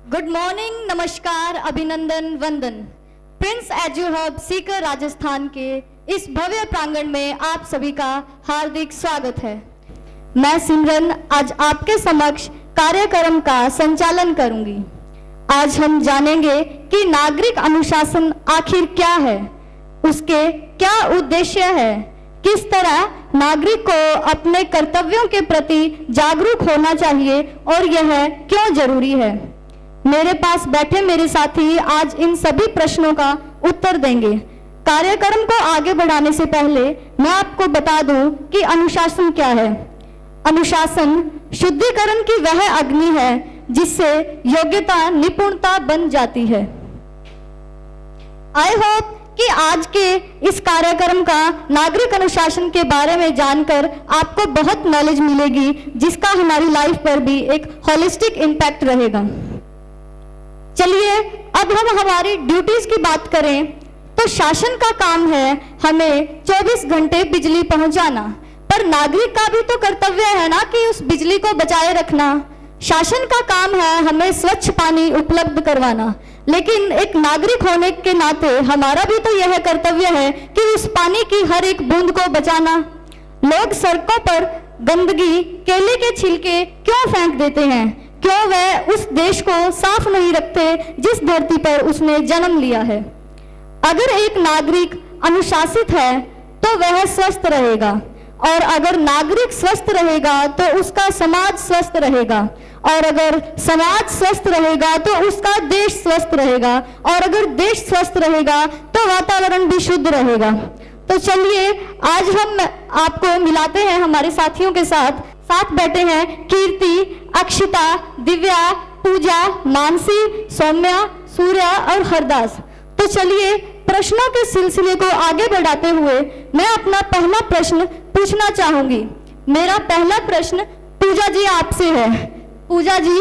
Good morning, नमस्कार, अभिनंदन, वंदन। Prince edu hub Sikar Rajasthan के इस भव्य प्रांगण में आप सभी का हार्दिक स्वागत है। मैं सिमरन आज आपके समक्ष कार्यक्रम का संचालन करूंगी। आज हम जानेंगे कि नागरिक अनुशासन आखिर क्या है, उसके क्या उद्देश्य है, किस तरह नागरिक को अपने कर्तव्यों के प्रति जागरूक होना चाहिए और यह क्यों जरूरी है। मेरे पास बैठे मेरे साथी आज इन सभी प्रश्नों का उत्तर देंगे। कार्यक्रम को आगे बढ़ाने से पहले मैं आपको बता दूं कि अनुशासन क्या है। अनुशासन शुद्धिकरण की वह अग्नि है जिससे योग्यता निपुणता बन जाती है। आई होप कि आज के इस कार्यक्रम का नागरिक अनुशासन के बारे में जानकर आपको बहुत नॉलेज मिलेगी, जिसका हमारी लाइफ पर भी एक होलिस्टिक इम्पैक्ट रहेगा। चलिए अब हम हमारी ड्यूटीज की बात करें तो शासन का काम है हमें 24 घंटे बिजली पहुंचाना, पर नागरिक का भी तो कर्तव्य है ना कि उस बिजली को बचाए रखना। शासन का काम है हमें स्वच्छ पानी उपलब्ध करवाना, लेकिन एक नागरिक होने के नाते हमारा भी तो यह कर्तव्य है कि उस पानी की हर एक बूंद को बचाना। लोग सड़कों पर गंदगी, केले के छिलके क्यों फेंक देते हैं? क्यों वह उस देश को साफ नहीं रखते जिस धरती पर उसने जन्म लिया है? अगर एक नागरिक अनुशासित है तो वह स्वस्थ रहेगा, और अगर नागरिक स्वस्थ रहेगा तो उसका समाज स्वस्थ रहेगा, और अगर समाज स्वस्थ रहेगा तो उसका देश स्वस्थ रहेगा, और अगर देश स्वस्थ रहेगा तो वातावरण भी शुद्ध रहेगा। तो चलिए आज हम आपको मिलाते हैं हमारे साथियों के साथ। साथ बैठे हैं कीर्ति, अक्षिता, दिव्या, पूजा, मानसी, सौम्या, सूर्या और हरदास। तो चलिए प्रश्नों के सिलसिले को आगे बढ़ाते हुए मैं अपना पहला प्रश्न पूछना चाहूंगी। मेरा पहला प्रश्न पूजा जी आपसे है। पूजा जी,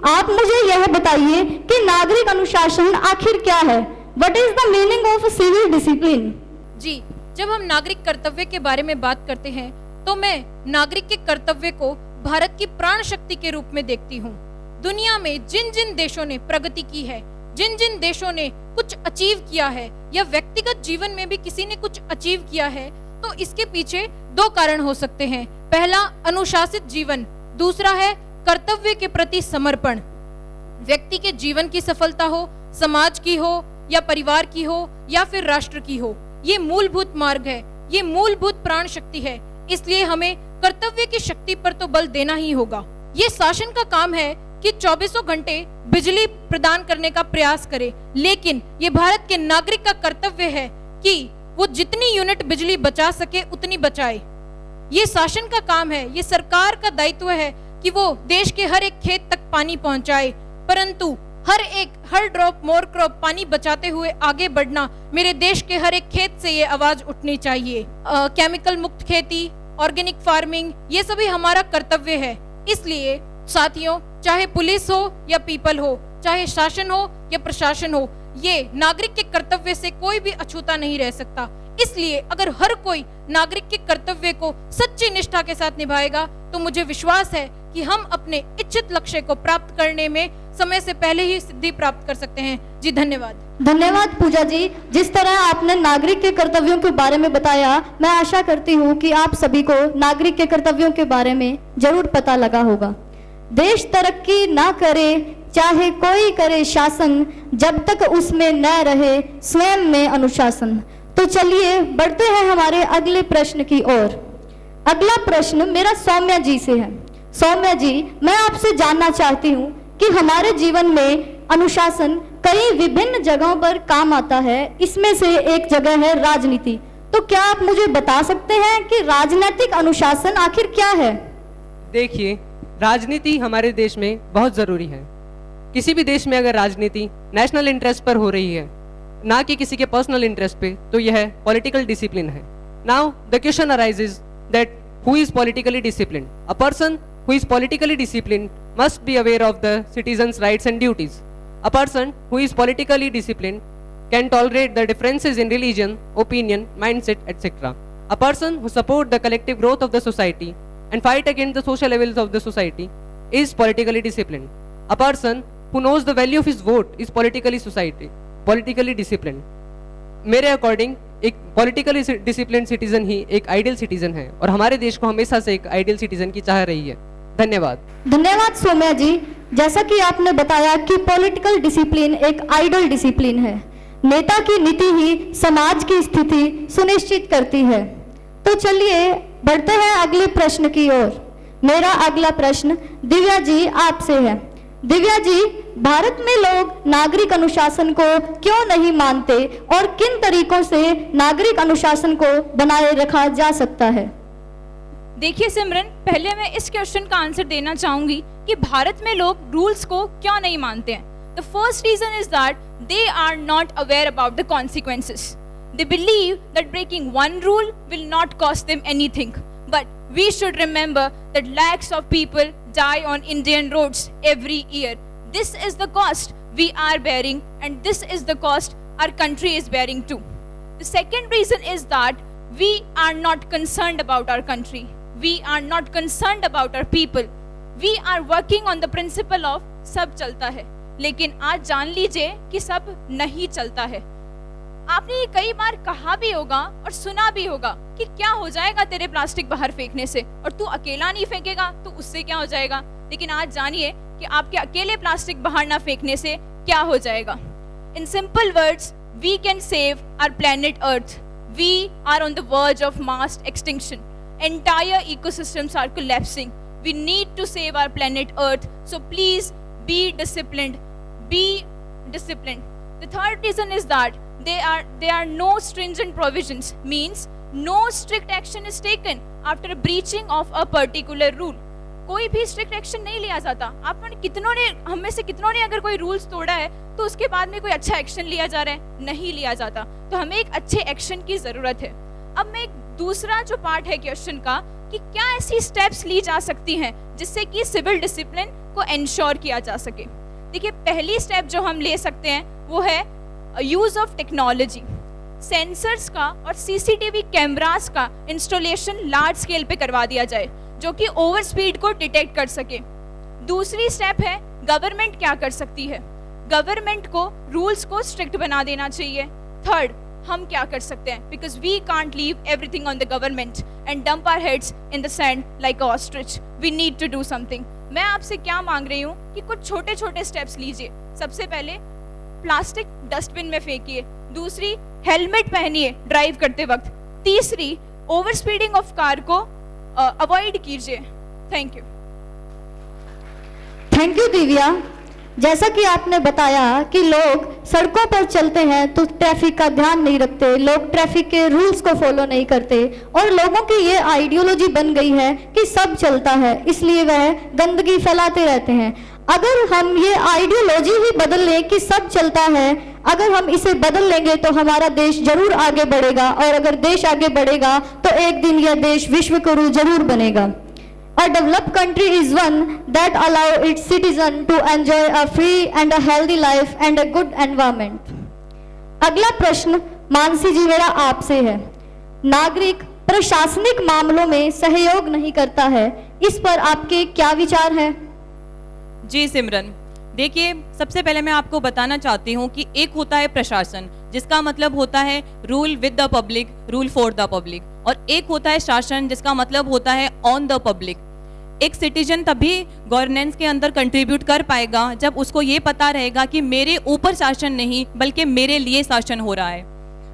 आप मुझे यह बताइए कि नागरिक अनुशासन आखिर क्या है? What is the meaning of civil discipline? जी, जब हम नागरिक कर्तव्य के बारे में बात करते हैं तो मैं नागरिक के कर्तव्य को भारत की प्राण शक्ति के रूप में देखती हूँ। दुनिया में जिन जिन देशों ने प्रगति की है, जिन जिन देशों ने कुछ अचीव किया है, या व्यक्तिगत जीवन में भी किसी ने कुछ अचीव किया है, तो इसके पीछे दो कारण हो सकते हैं। पहला अनुशासित जीवन, दूसरा है कर्तव्य के प्रति समर्पण। व्यक्ति के जीवन की सफलता हो, समाज की हो या परिवार की हो या फिर राष्ट्र की हो, ये मूलभूत मार्ग है, ये मूलभूत प्राण शक्ति है। इसलिए हमें कर्तव्य की शक्ति पर तो बल देना ही होगा। ये शासन का काम है कि 24 घंटे बिजली प्रदान करने का प्रयास करे, लेकिन ये भारत के नागरिक का कर्तव्य है कि वो जितनी यूनिट बिजली बचा सके उतनी बचाए। ये शासन का काम है, ये सरकार का दायित्व है कि वो देश के हर एक खेत तक पानी पहुंचाए, परंतु हर ड्रॉप मोर क्रॉप पानी बचाते हुए आगे बढ़ना, मेरे देश के हर एक खेत से ये आवाज उठनी चाहिए। केमिकल मुक्त खेती, ऑर्गेनिक फार्मिंग, ये सभी हमारा कर्तव्य है। इसलिए साथियों, चाहे पुलिस हो या पीपल हो, चाहे शासन हो या प्रशासन हो, ये नागरिक के कर्तव्य से कोई भी अछूता नहीं रह सकता। इसलिए अगर हर कोई नागरिक के कर्तव्य को सच्ची निष्ठा के साथ निभाएगा तो मुझे विश्वास है कि हम अपने इच्छित लक्ष्य को प्राप्त करने में समय से पहले ही सिद्धि प्राप्त कर सकते हैं। जी धन्यवाद। धन्यवाद पूजा जी। जिस तरह आपने नागरिक के कर्तव्यों के बारे में बताया, मैं आशा करती हूँ कि आप सभी को नागरिक के कर्तव्यों के बारे में जरूर पता लगा होगा। देश तरक्की ना करे चाहे कोई करे शासन, जब तक उसमें न रहे स्वयं में अनुशासन। तो चलिए बढ़ते हैं हमारे अगले प्रश्न की ओर। अगला प्रश्न मेरा सौम्या जी से है। सौम्या जी, मैं आपसे जानना चाहती हूँ कि हमारे जीवन में अनुशासन कई विभिन्न जगहों पर काम आता है। इसमें से एक जगह है राजनीति। तो क्या आप मुझे बता सकते हैं कि राजनीतिक अनुशासन आखिर क्या है? देखिए, राजनीति हमारे देश में बहुत जरूरी है। किसी भी देश में अगर राजनीति नेशनल इंटरेस्ट पर हो रही है, ना कि किसी के पर्सनल इंटरेस्ट पे, तो यह पॉलिटिकल डिसिप्लिन है। Now the question arises that who is politically disciplined? A person who is politically disciplined must be aware of the citizens' rights and duties. A person who is politically disciplined can tolerate the differences in religion, opinion, mindset, etc. A person who supports the collective growth of the society and fight against the social evils of the society is politically disciplined. A person who knows the value of his vote is politically disciplined. मेरे according एक politically discipline citizen ही एक ideal citizen है और हमारे देश को हमेशा से एक आइडियल सिटीजन की चाह रही है। धन्यवाद। धन्यवाद सौम्या जी। जैसा कि आपने बताया कि पॉलिटिकल डिसिप्लिन एक आइडियल डिसिप्लिन है, नेता की नीति ही समाज की स्थिति सुनिश्चित करती है। तो चलिए बढ़ते हैं अगले प्रश्न की ओर। मेरा अगला प्रश्न दिव्या जी आपसे है। दिव्या जी, भारत में लोग नागरिक अनुशासन को क्यों नहीं मानते और किन तरीकों से नागरिक अनुशासन को बनाए रखा जा सकता है? देखिए सिमरन, पहले मैं इस क्वेश्चन का आंसर देना चाहूंगी कि भारत में लोग रूल्स को क्यों नहीं मानते हैं। The first reason is that they are not aware about the consequences. They believe that breaking one rule will not cost them anything. But we should remember that lakhs of people die on Indian roads every year. This is the cost we are bearing, and this is the cost our country is bearing too. The second reason is that we are not concerned about our country. We are not concerned about our people. We are working on the principle of सब चलता है, लेकिन आज जान लीजिए कि सब नहीं चलता है। आपने ये कई बार कहा भी होगा और सुना भी होगा कि क्या हो जाएगा तेरे प्लास्टिक बाहर फेंकने से, और तू अकेला नहीं फेंकेगा तो उससे क्या हो जाएगा। लेकिन आज जानिए कि आपके अकेले प्लास्टिक बाहर ना फेंकने से क्या हो जाएगा। In simple words, we can save our planet earth. We are on the verge of mass extinction. Entire ecosystems are collapsing. We need to save our planet earth, so please be disciplined, be disciplined. The third reason is that there are no stringent provisions, means no strict action is taken after breaching of a particular rule. कोई भी strict action नहीं लिया जाता। हम में से कितनों ने अगर कोई रूल्स तोड़ा है तो उसके बाद में कोई अच्छा एक्शन लिया जा रहा है? नहीं लिया जाता। तो हमें एक अच्छे एक्शन की जरूरत है। अब मैं एक दूसरा जो पार्ट है क्वेश्चन का कि क्या ऐसी स्टेप्स ली जा सकती हैं जिससे कि सिविल डिसिप्लिन को इंश्योर किया जा सके। देखिए, पहली स्टेप जो हम ले सकते हैं वो है यूज ऑफ टेक्नोलॉजी। सेंसर्स का और सीसीटीवी कैमरास का इंस्टॉलेशन लार्ज स्केल पे करवा दिया जाए जो कि ओवर स्पीड को डिटेक्ट कर सके। दूसरी स्टेप है गवर्नमेंट क्या कर सकती है। गवर्नमेंट को रूल्स को स्ट्रिक्ट बना देना चाहिए। थर्ड, हम क्या कर सकते हैं, because we can't leave everything on the government and dump our heads in the sand like ostrich. We need to do something. मैं आपसे क्या मांग रही हूँ कि कुछ छोटे छोटे स्टेप्स लीजिए। सबसे पहले प्लास्टिक डस्टबिन में फेंकिए। दूसरी, हेलमेट पहनिए ड्राइव करते वक्त। तीसरी, ओवर स्पीडिंग ऑफ कार को अवॉइड कीजिए। Thank you. Thank you Divya. जैसा कि आपने बताया कि लोग सड़कों पर चलते हैं तो ट्रैफिक का ध्यान नहीं रखते, लोग ट्रैफिक के रूल्स को फॉलो नहीं करते और लोगों की ये आइडियोलॉजी बन गई है कि सब चलता है, इसलिए वह गंदगी फैलाते रहते हैं। अगर हम ये आइडियोलॉजी ही बदल लें कि सब चलता है, अगर हम इसे बदल लेंगे तो हमारा देश जरूर आगे बढ़ेगा, और अगर देश आगे बढ़ेगा तो एक दिन यह देश विश्व गुरु जरूर बनेगा। A developed country is one that allow its citizen to enjoy a free and a healthy life and a good environment. अगला प्रश्न मानसी जी मेरा आपसे है। नागरिक प्रशासनिक मामलों में सहयोग नहीं करता है, इस पर आपके क्या विचार हैं? जी सिमरन, देखिए, सबसे पहले मैं आपको बताना चाहती हूँ कि एक होता है प्रशासन, जिसका मतलब होता है rule with the public, rule for the public, और एक होता है शासन जिसका मतलब होता है ऑन द पब्लिक। एक सिटीजन तभी गवर्नेंस के अंदर कंट्रीब्यूट कर पाएगा जब उसको ये पता रहेगा कि मेरे ऊपर शासन नहीं बल्कि मेरे लिए शासन हो रहा है।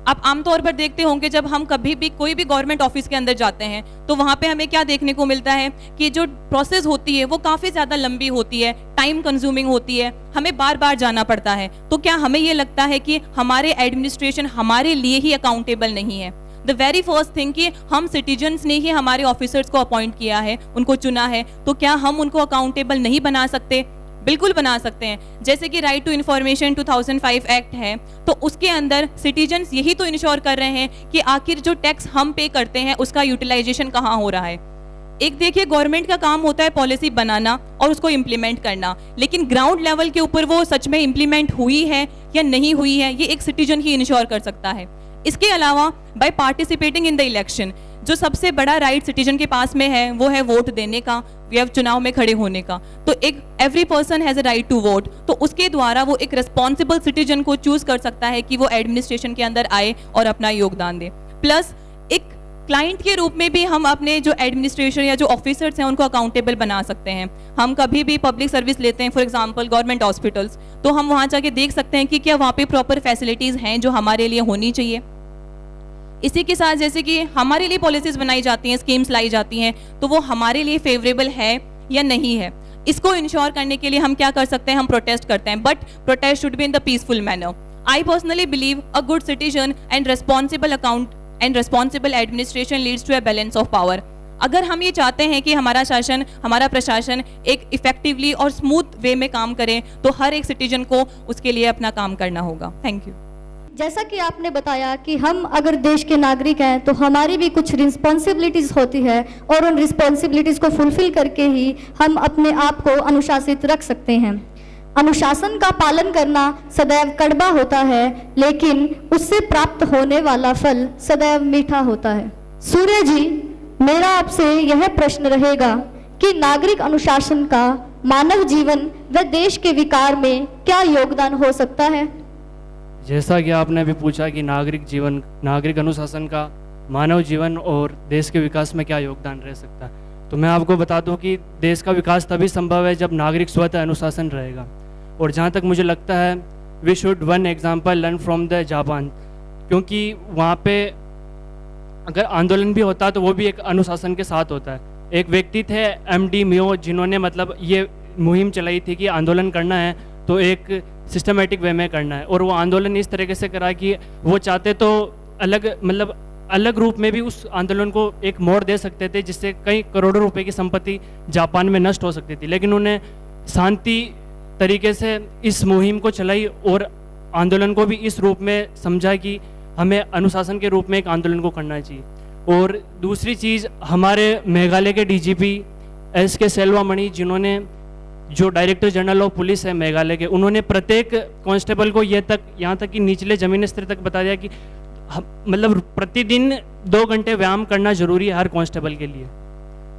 आप आमतौर पर देखते होंगे जब हम कभी भी कोई भी गवर्नमेंट ऑफिस के अंदर जाते हैं तो वहाँ पे हमें क्या देखने को मिलता है कि जो प्रोसेस होती है वो काफ़ी ज़्यादा लंबी होती है, टाइम कंज्यूमिंग होती है, हमें बार बार जाना पड़ता है। तो क्या हमें ये लगता है कि हमारे एडमिनिस्ट्रेशन हमारे लिए ही अकाउंटेबल नहीं है? द वेरी फर्स्ट थिंग कि हम सिटीजन्स ने ही हमारे ऑफिसर्स को अपॉइंट किया है, उनको चुना है, तो क्या हम उनको अकाउंटेबल नहीं बना सकते? बिल्कुल बना सकते हैं। जैसे कि राइट टू इन्फॉर्मेशन 2005 एक्ट है, तो उसके अंदर सिटीजन्स यही तो इंश्योर कर रहे हैं कि आखिर जो टैक्स हम पे करते हैं उसका यूटिलाइजेशन कहाँ हो रहा है। एक देखिए, गवर्नमेंट का काम होता है पॉलिसी बनाना और उसको इम्प्लीमेंट करना, लेकिन ग्राउंड लेवल के ऊपर वो सच में इम्प्लीमेंट हुई है या नहीं हुई है, ये एक सिटीजन ही इंश्योर कर सकता है। इसके अलावा by participating in the election, जो सबसे बड़ा राइट सिटीजन के पास में है वो है वोट देने का या चुनाव में खड़े होने का। तो एक every person has a right to vote, तो उसके द्वारा वो एक रिस्पॉन्सिबल सिटीजन को चूज कर सकता है कि वो एडमिनिस्ट्रेशन के अंदर आए और अपना योगदान दे। प्लस एक क्लाइंट के रूप में भी हम अपने जो एडमिनिस्ट्रेशन या जो ऑफिसर्स हैं उनको अकाउंटेबल बना सकते हैं। हम कभी भी पब्लिक सर्विस लेते हैं, फॉर एग्जांपल गवर्नमेंट हॉस्पिटल्स, तो हम वहाँ जाके देख सकते हैं कि क्या वहाँ पे प्रॉपर फैसिलिटीज़ हैं जो हमारे लिए होनी चाहिए। इसी के साथ जैसे कि हमारे लिए पॉलिसीज़ बनाई जाती हैं, स्कीम्स लाई जाती हैं, तो वो हमारे लिए फेवरेबल है या नहीं है, इसको इंश्योर करने के लिए हम क्या कर सकते हैं, हम प्रोटेस्ट करते हैं, but protest should be in the peaceful manner. I personally believe a good citizen and responsible administration leads to a balance of power. अगर हम ये चाहते हैं कि हमारा शासन, हमारा प्रशासन एक इफेक्टिवली और स्मूथ वे में काम करे, तो हर एक सिटीजन को उसके लिए अपना काम करना होगा। Thank you. जैसा कि आपने बताया कि हम अगर देश के नागरिक हैं तो हमारी भी कुछ रिस्पॉन्सिबिलिटीज़ होती है और उन रिस्पॉन्सिबिलिटीज़ को फुलफिल करके ही हम अपने आप को अनुशासित रख सकते हैं। अनुशासन का पालन करना सदैव कड़वा होता है, लेकिन उससे प्राप्त होने वाला फल सदैव मीठा होता है। सूर्य जी, मेरा आपसे यह प्रश्न रहेगा कि नागरिक अनुशासन का मानव जीवन व देश के विकास में क्या योगदान हो सकता है? जैसा कि आपने अभी पूछा कि नागरिक अनुशासन का मानव जीवन और देश के विकास में क्या योगदान रह सकता है, तो मैं आपको बता दूं कि देश का विकास तभी संभव है जब नागरिक स्वतः अनुशासन रहेगा। और जहाँ तक मुझे लगता है, we should one example learn from the Japan, क्योंकि वहाँ पे अगर आंदोलन भी होता तो वो भी एक अनुशासन के साथ होता है। एक व्यक्ति थे MD मियो, जिन्होंने मतलब ये मुहिम चलाई थी कि आंदोलन करना है तो एक सिस्टमेटिक वे में करना है, और वो आंदोलन इस तरीके से करा कि वो चाहते तो अलग रूप में भी उस आंदोलन को एक मोड़ दे सकते थे, जिससे कई करोड़ों रुपए की संपत्ति जापान में नष्ट हो सकती थी, लेकिन उन्हें शांति तरीके से इस मुहिम को चलाई और आंदोलन को भी इस रूप में समझा कि हमें अनुशासन के रूप में एक आंदोलन को करना चाहिए। और दूसरी चीज़, हमारे मेघालय के DGP SK सेल्वामणि, जिन्होंने जो डायरेक्टर जनरल ऑफ पुलिस है मेघालय के, उन्होंने प्रत्येक कांस्टेबल को यहाँ तक कि निचले जमीन स्तर तक बता दिया कि मतलब प्रतिदिन 2 घंटे व्यायाम करना जरूरी है हर कांस्टेबल के लिए।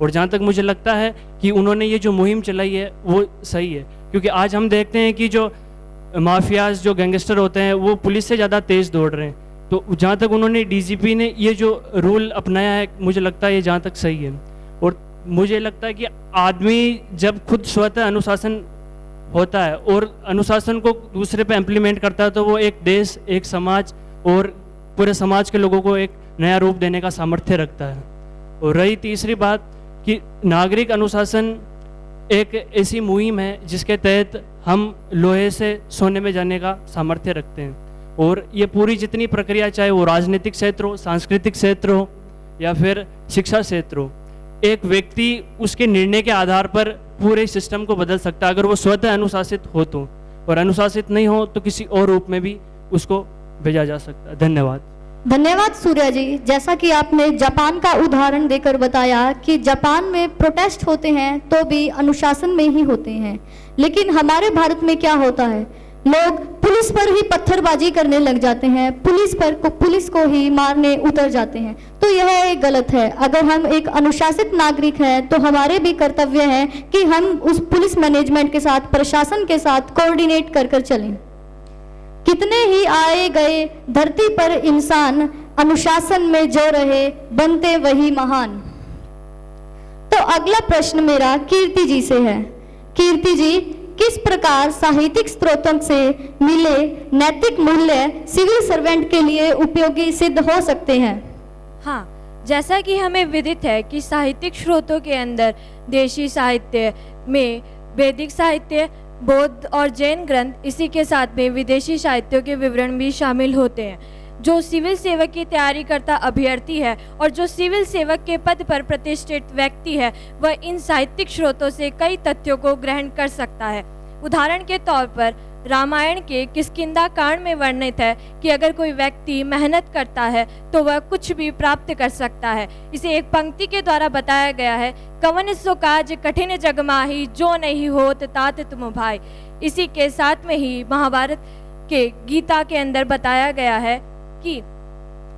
और जहाँ तक मुझे लगता है कि उन्होंने ये जो मुहिम चलाई है वो सही है, क्योंकि आज हम देखते हैं कि जो माफियाज, जो गैंगस्टर होते हैं, वो पुलिस से ज़्यादा तेज़ दौड़ रहे हैं। तो जहाँ तक उन्होंने DGP ने ये जो रूल अपनाया है, मुझे लगता है ये जहाँ तक सही है। और मुझे लगता है कि आदमी जब खुद स्वतः अनुशासन होता है और अनुशासन को दूसरे पे इम्प्लीमेंट करता है, तो वो एक देश, एक समाज और पूरे समाज के लोगों को एक नया रूप देने का सामर्थ्य रखता है। और रही तीसरी बात कि नागरिक अनुशासन एक ऐसी मुहिम है जिसके तहत हम लोहे से सोने में जाने का सामर्थ्य रखते हैं, और ये पूरी जितनी प्रक्रिया, चाहे वो राजनीतिक क्षेत्र हो, सांस्कृतिक क्षेत्र हो या फिर शिक्षा क्षेत्र हो, एक व्यक्ति उसके निर्णय के आधार पर पूरे सिस्टम को बदल सकता है अगर वो स्वतः अनुशासित हो तो, और अनुशासित नहीं हो तो किसी और रूप में भी उसको भेजा जा सकता है। धन्यवाद। धन्यवाद सूर्या जी। जैसा कि आपने जापान का उदाहरण देकर बताया कि जापान में प्रोटेस्ट होते हैं तो भी अनुशासन में ही होते हैं, लेकिन हमारे भारत में क्या होता है, लोग पुलिस पर ही पत्थरबाजी करने लग जाते हैं, पुलिस को ही मारने उतर जाते हैं। तो यह एक गलत है। अगर हम एक अनुशासित नागरिक हैं तो हमारे भी कर्तव्य है कि हम उस पुलिस मैनेजमेंट के साथ, प्रशासन के साथ कोऑर्डिनेट कर चलें। कितने ही आए गए धरती पर इंसान, अनुशासन में जो रहे बनते वही महान। तो अगला प्रश्न मेरा कीर्ति जी से है। कीर्ति जी, किस प्रकार साहित्यिक स्रोतों से मिले नैतिक मूल्य सिविल सर्वेंट के लिए उपयोगी सिद्ध हो सकते हैं? हाँ, जैसा कि हमें विदित है कि साहित्यिक स्रोतों के अंदर देशी साहित्य में वैदिक साहित्य, बौद्ध और जैन ग्रंथ, इसी के साथ में विदेशी साहित्यों के विवरण भी शामिल होते हैं। जो सिविल सेवक की तैयारी करता अभ्यर्थी है और जो सिविल सेवक के पद पर प्रतिष्ठित व्यक्ति है, वह इन साहित्यिक स्रोतों से कई तथ्यों को ग्रहण कर सकता है। उदाहरण के तौर पर रामायण के किष्किंधा कांड में वर्णित है कि अगर कोई व्यक्ति मेहनत करता है तो वह कुछ भी प्राप्त कर सकता है। इसे एक पंक्ति के द्वारा बताया गया है, कवन सो काज कठिन जग माही, जो नहीं होत तात तुम भाई। इसी के साथ में ही महाभारत के गीता के अंदर बताया गया है कि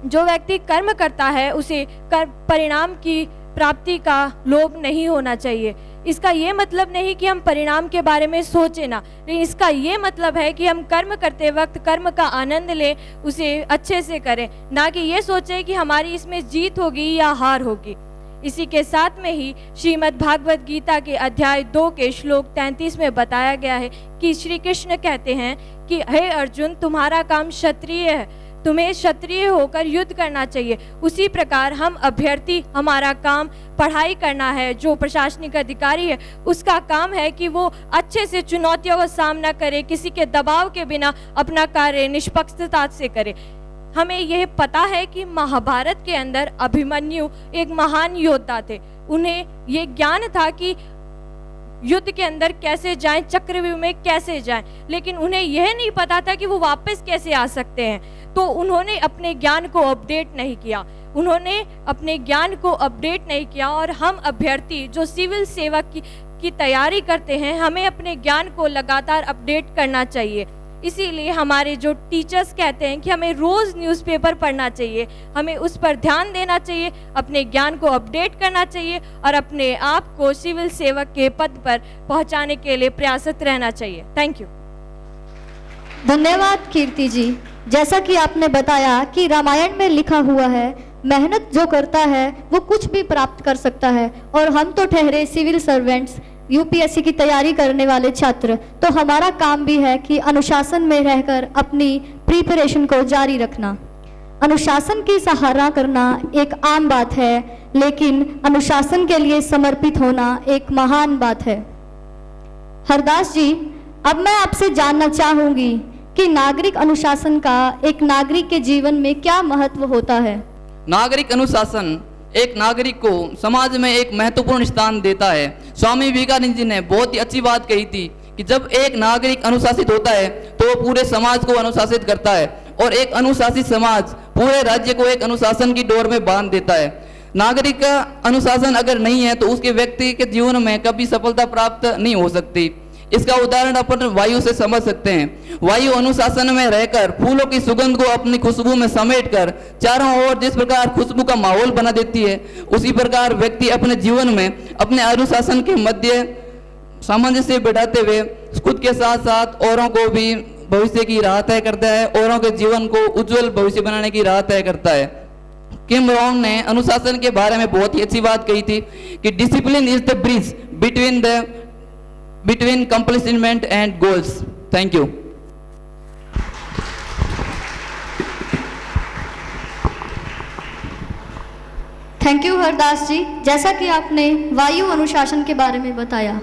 जो व्यक्ति कर्म करता है उसे परिणाम की प्राप्ति का लोभ नहीं होना चाहिए। इसका ये मतलब नहीं कि हम परिणाम के बारे में सोचें ना, लेकिन इसका ये मतलब है कि हम कर्म करते वक्त कर्म का आनंद लें, उसे अच्छे से करें, ना कि ये सोचें कि हमारी इसमें जीत होगी या हार होगी। इसी के साथ में ही श्रीमद् भागवत गीता के अध्याय 2 के श्लोक 33 में बताया गया है कि श्री कृष्ण कहते हैं कि हे अर्जुन, तुम्हारा काम क्षत्रिय है, तुम्हें क्षत्रिय होकर युद्ध करना चाहिए। उसी प्रकार हम अभ्यर्थी, हमारा काम पढ़ाई करना है। जो प्रशासनिक अधिकारी है उसका काम है कि वो अच्छे से चुनौतियों का सामना करे, किसी के दबाव के बिना अपना कार्य निष्पक्षता से करे। हमें यह पता है कि महाभारत के अंदर अभिमन्यु एक महान योद्धा थे। उन्हें ये ज्ञान था कि युद्ध के अंदर कैसे जाएं, चक्रव्यूह में कैसे जाएं, लेकिन उन्हें यह नहीं पता था कि वो वापस कैसे आ सकते हैं। तो उन्होंने अपने ज्ञान को अपडेट नहीं किया, और हम अभ्यर्थी जो सिविल सेवा की तैयारी करते हैं, हमें अपने ज्ञान को लगातार अपडेट करना चाहिए। इसीलिए हमारे जो टीचर्स कहते हैं कि हमें रोज़ न्यूज़पेपर पढ़ना चाहिए, हमें उस पर ध्यान देना चाहिए, अपने ज्ञान को अपडेट करना चाहिए और अपने आप को सिविल सेवक के पद पर पहुंचाने के लिए प्रयासरत रहना चाहिए। Thank you. धन्यवाद कीर्ति जी। जैसा कि आपने बताया कि रामायण में लिखा हुआ है, मेहनत जो करता है वो कुछ भी प्राप्त कर सकता है, और हम तो ठहरे सिविल सर्वेंट्स, यूपीएससी की तैयारी करने वाले छात्र, तो हमारा काम भी है कि अनुशासन में रहकर अपनी प्रिपरेशन को जारी रखना। अनुशासन की सराहना करना एक आम बात है, लेकिन अनुशासन के लिए समर्पित होना एक महान बात है। हरदास जी, अब मैं आपसे जानना चाहूंगी कि नागरिक अनुशासन का एक नागरिक के जीवन में क्या महत्व होता है। नागरिक अनुशासन एक नागरिक को समाज में एक महत्वपूर्ण स्थान देता है। स्वामी विवेकानंद जी ने बहुत ही अच्छी बात कही थी कि जब एक नागरिक अनुशासित होता है तो वो पूरे समाज को अनुशासित करता है, और एक अनुशासित समाज पूरे राज्य को एक अनुशासन की डोर में बांध देता है। नागरिक का अनुशासन अगर नहीं है तो उसके व्यक्ति के जीवन में कभी सफलता प्राप्त नहीं हो सकती। इसका उदाहरण अपन वायु से समझ सकते हैं। वायु अनुशासन में रहकर फूलों की सुगंध को अपनी खुशबू में समेटकर चारों ओर जिस प्रकार खुशबू का माहौल बना देती है, उसी प्रकार व्यक्ति अपने जीवन में अपने अनुशासन के मध्य सामंजस्य बिठाते हुए खुद के साथ साथ औरों को भी भविष्य की राह तय करता है, औरों के जीवन को उज्जवल भविष्य बनाने की राह तय करता है। किम रॉन्ग ने अनुशासन के बारे में बहुत ही अच्छी बात कही थी कि discipline is the bridge between accomplishment and goals. Thank you. Thank you Hardas ji. जैसा कि आपने वायु अनुशासन के बारे में बताया,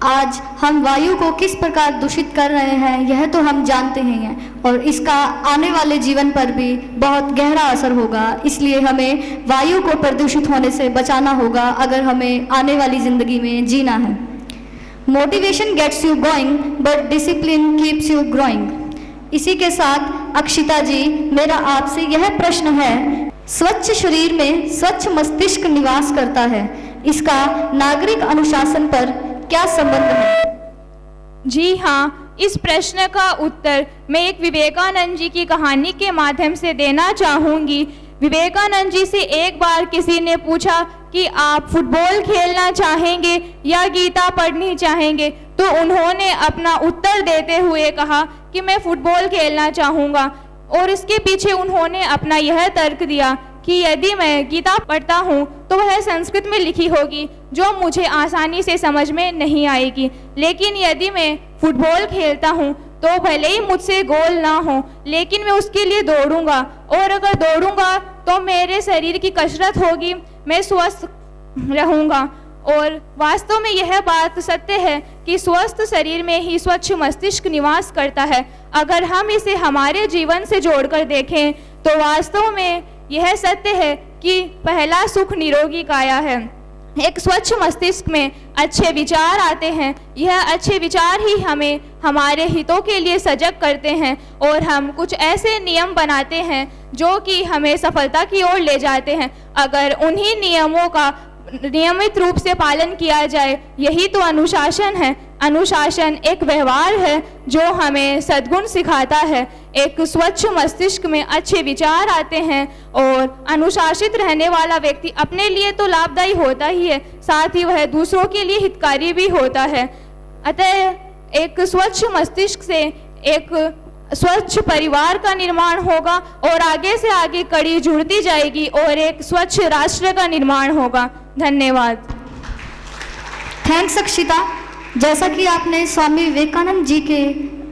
आज हम वायु को किस प्रकार दूषित कर रहे हैं यह तो हम जानते ही हैं, और इसका आने वाले जीवन पर भी बहुत गहरा असर होगा। इसलिए हमें वायु को प्रदूषित होने से बचाना होगा अगर हमें आने वाली जिंदगी में जीना है। Motivation gets you going but discipline keeps you growing. इसी के साथ अक्षिता जी, मेरा आपसे यह प्रश्न है, स्वच्छ शरीर में स्वच्छ मस्तिष्क निवास करता है, इसका नागरिक अनुशासन पर क्या संबंध है? जी हाँ, इस प्रश्न का उत्तर मैं एक विवेकानंद जी की कहानी के माध्यम से देना चाहूँगी। विवेकानंद जी से एक बार किसी ने पूछा कि आप फुटबॉल खेलना चाहेंगे या गीता पढ़नी चाहेंगे, तो उन्होंने अपना उत्तर देते हुए कहा कि मैं फुटबॉल खेलना चाहूँगा। और इसके पीछे उन्होंने अपना यह तर्क दिया कि यदि मैं गीता पढ़ता हूँ तो वह संस्कृत में लिखी होगी जो मुझे आसानी से समझ में नहीं आएगी, लेकिन यदि मैं फुटबॉल खेलता हूँ तो भले ही मुझसे गोल ना हो, लेकिन मैं उसके लिए दौड़ूंगा, और अगर दौड़ूंगा तो मेरे शरीर की कसरत होगी, मैं स्वस्थ रहूंगा। और वास्तव में यह बात सत्य है कि स्वस्थ शरीर में ही स्वच्छ मस्तिष्क निवास करता है। अगर हम इसे हमारे जीवन से जोड़कर देखें तो वास्तव में यह सत्य है कि पहला सुख निरोगी काया है। एक स्वच्छ मस्तिष्क में अच्छे विचार आते हैं, यह अच्छे विचार ही हमें हमारे हितों के लिए सजग करते हैं, और हम कुछ ऐसे नियम बनाते हैं जो कि हमें सफलता की ओर ले जाते हैं। अगर उन्हीं नियमों का नियमित रूप से पालन किया जाए, यही तो अनुशासन है। अनुशासन एक व्यवहार है जो हमें सद्गुण सिखाता है। एक स्वच्छ मस्तिष्क में अच्छे विचार आते हैं और अनुशासित रहने वाला व्यक्ति अपने लिए तो लाभदायी होता ही है, साथ ही वह दूसरों के लिए हितकारी भी होता है। अतः एक स्वच्छ मस्तिष्क से एक स्वच्छ परिवार का निर्माण होगा और आगे से आगे कड़ी जुड़ती जाएगी और एक स्वच्छ राष्ट्र का निर्माण होगा। धन्यवाद। थैंक्स अक्षिता। जैसा कि आपने स्वामी विवेकानंद जी के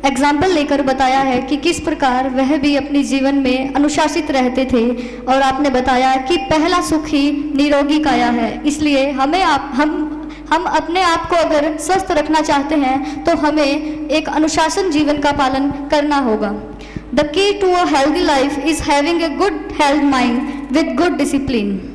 एग्जाम्पल लेकर बताया है कि किस प्रकार वह भी अपने जीवन में अनुशासित रहते थे, और आपने बताया कि पहला सुख ही निरोगी काया है। इसलिए हम अपने आप को अगर स्वस्थ रखना चाहते हैं तो हमें एक अनुशासन जीवन का पालन करना होगा। The key to a healthy life is having a good health mind with good discipline.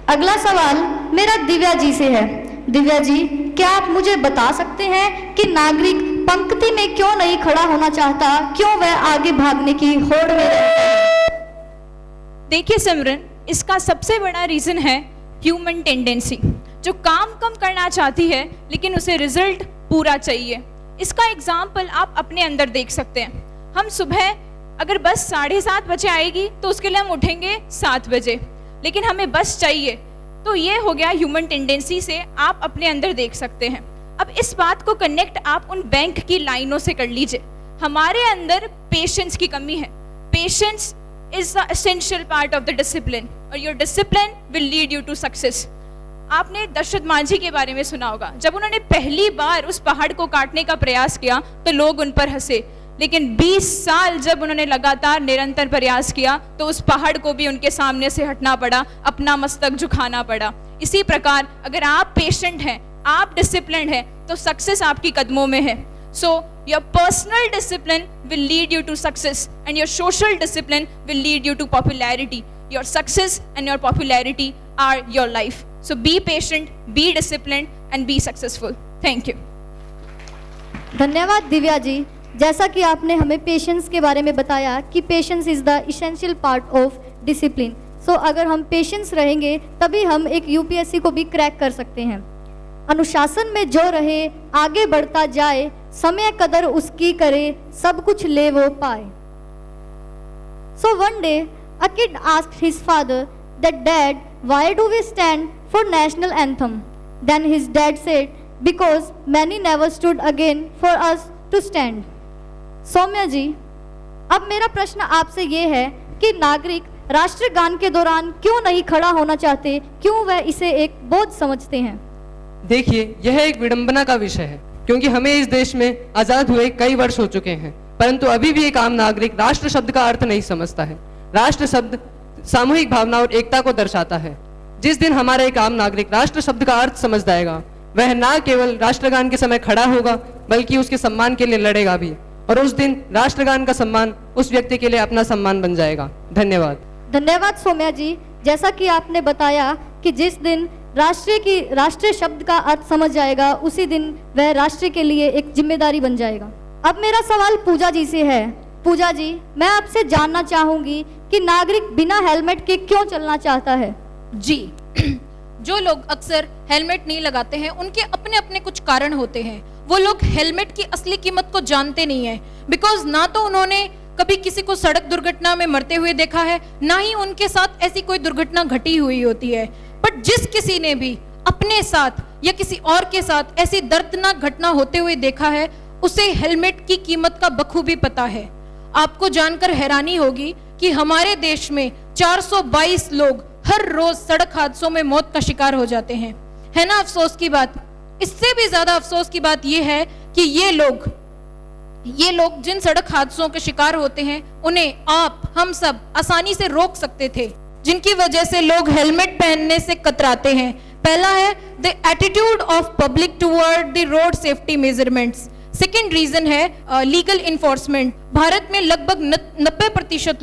अगला सवाल मेरा दिव्या जी से है। दिव्या जी, क्या आप मुझे बता सकते हैं कि नागरिक पंक्ति में क्यों नहीं खड़ा होना चाहता, क्यों वह आगे भागने की होड़ में रहता है? देखिए सिमरन, इसका सबसे बड़ा रीजन है ह्यूमन टेंडेंसी, जो काम कम करना चाहती है लेकिन उसे रिजल्ट पूरा चाहिए। इसका एग्जाम्पल आप अपने अंदर देख सकते हैं। हम सुबह अगर बस 7:30 बजे आएगी तो उसके लिए हम उठेंगे 7 बजे, लेकिन हमें बस चाहिए। तो ये हो गया ह्यूमन टेंडेंसी से आप अपने अंदर देख सकते हैं। अब इस बात को कनेक्ट आप उन बैंक की लाइनों से कर लीजिए। हमारे अंदर पेशेंस की कमी है। Patience is the essential part of the discipline, और your discipline will lead you to success. आपने दशरथ मांझी के बारे में सुना होगा। जब उन्होंने पहली बार उस पहाड़ को काटने का प्रयास किया तो लोग उन पर हंसे, लेकिन 20 साल जब उन्होंने लगातार निरंतर प्रयास किया तो उस पहाड़ को भी उनके सामने से हटना पड़ा, अपना मस्तक झुकाना पड़ा। इसी प्रकार अगर आप पेशेंट हैं, आप डिसिप्लिन्ड हैं, तो सक्सेस आपकी कदमों में है। So your personal discipline will lead you to success and your social discipline will lead you to popularity. Your success and your popularity are your life. So be patient, be disciplined and be successful. Thank you. धन्यवाद दिव्या जी। जैसा कि आपने हमें patience के बारे में बताया कि patience is the essential part of discipline. So अगर हम पेशेंस रहेंगे तभी हम एक यूपीएससी को भी क्रैक कर सकते हैं। अनुशासन में जो रहे आगे बढ़ता जाए, समय कदर उसकी करे, सब कुछ ले वो पाए। So one day a kid asked his father that, "Dad, why do we stand for national anthem?" Then his dad said, "Because many never stood again for us to stand." Saumya जी, अब मेरा प्रश्न आपसे ये है कि नागरिक राष्ट्रगान के दौरान क्यों नहीं खड़ा होना चाहते, क्यों वह इसे एक बोझ समझते हैं? देखिए, यह एक विडंबना का विषय है, क्योंकि हमें इस देश में आजाद हुए कई वर्ष हो चुके हैं, परंतु अभी भी एक आम नागरिक राष्ट्र शब्द का अर्थ नहीं समझता है। राष्ट्र शब्द सामूहिक भावना और एकता को दर्शाता है। जिस दिन हमारा एक आम नागरिक राष्ट्र शब्द का अर्थ समझ जाएगा, वह न केवल राष्ट्रगान के समय खड़ा होगा बल्कि उसके सम्मान के लिए लड़ेगा भी, और उस दिन राष्ट्रगान का सम्मान उस व्यक्ति के लिए अपना सम्मान बन जाएगा। धन्यवाद। धन्यवाद सौम्या जी। जैसा कि आपने बताया कि जिस दिन राष्ट्रीय शब्द का अर्थ समझ जाएगा, उसी दिन वह राष्ट्र के लिए एक जिम्मेदारी बन जाएगा। अब मेरा सवाल पूजा जी से है। पूजा जी, मैं आपसे जानना चाहूंगी कि नागरिक बिना हेलमेट के क्यों चलना चाहता है? जी, जो लोग अक्सर हेलमेट नहीं लगाते हैं उनके अपने अपने कुछ कारण होते हैं। वो लोग हेलमेट की असली कीमत को जानते नहीं है, बिकॉज ना तो उन्होंने कभी किसी को सड़क दुर्घटना में मरते हुए देखा है, ना ही उनके साथ ऐसी कोई दुर्घटना घटी हुई होती है। बट जिस किसी ने भी अपने साथ या किसी और के साथ ऐसी दर्दनाक घटना होते हुए देखा है, उसे हेलमेट की कीमत का बखूबी पता है। आपको जानकर हैरानी होगी कि हमारे देश में 422 लोग हर रोज सड़क हादसों में मौत का शिकार हो जाते हैं। है ना अफसोस की बात? इससे भी ज्यादा अफसोस की बात यह है कि ये लोग जिन सड़क हादसों के शिकार होते हैं, उन्हें हम सब आसानी से रोक सकते थे, जिनकी वजह से लोग हेलमेट पहनने से कतराते हैं। पहला है the attitude of public toward the road safety measurements. Second reason है लीगल इन्फोर्समेंट। भारत में लगभग 90%